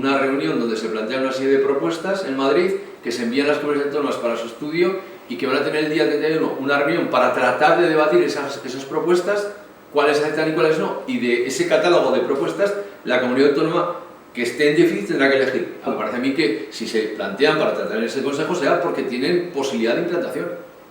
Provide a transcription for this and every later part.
una reunión donde se plantean una serie de propuestas en Madrid que se envían a las comunidades autónomas para su estudio y que van a tener el día 31 una reunión para tratar de debatir esas propuestas, cuáles aceptan y cuáles no, y de ese catálogo de propuestas la comunidad autónoma que esté en déficit tendrá que elegir. Me parece a mí que si se plantean para tratar en ese consejo será porque tienen posibilidad de implantación.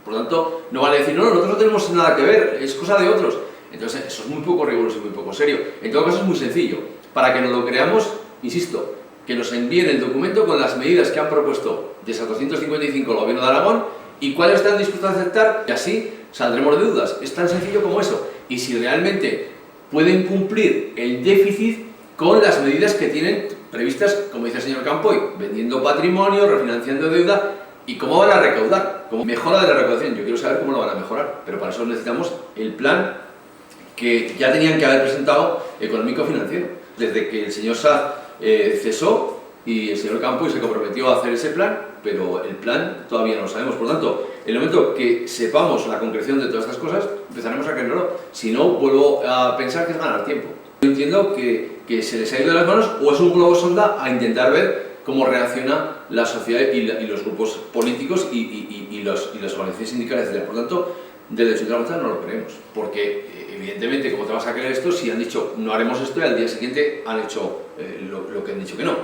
Por lo tanto, no vale decir, no, nosotros no tenemos nada que ver, es cosa de otros. Entonces, eso es muy poco riguroso y muy poco serio. En todo caso, es muy sencillo. Para que nos lo creamos, insisto, que nos envíen el documento con las medidas que han propuesto de esas 255 el Gobierno de Aragón y cuáles están dispuestos a aceptar, y así saldremos de dudas. Es tan sencillo como eso. Y si realmente pueden cumplir el déficit con las medidas que tienen previstas, como dice el señor Campoy, vendiendo patrimonio, refinanciando deuda, y cómo van a recaudar, como mejora de la recaudación. Yo quiero saber cómo lo van a mejorar, pero para eso necesitamos el plan que ya tenían que haber presentado económico-financiero. Desde que el señor Saz cesó y el señor Campoy se comprometió a hacer ese plan, pero el plan todavía no lo sabemos. Por lo tanto, en el momento que sepamos la concreción de todas estas cosas, empezaremos a creerlo. Si no, vuelvo a pensar que es ganar tiempo. Yo entiendo que se les ha ido de las manos o es un globo sonda a intentar ver cómo reacciona la sociedad y los grupos políticos y las organizaciones sindicales, etc. Por lo tanto, desde el Centro de la Mochila no lo creemos, porque evidentemente, ¿cómo te vas a creer esto si han dicho no haremos esto y al día siguiente han hecho lo que han dicho que no?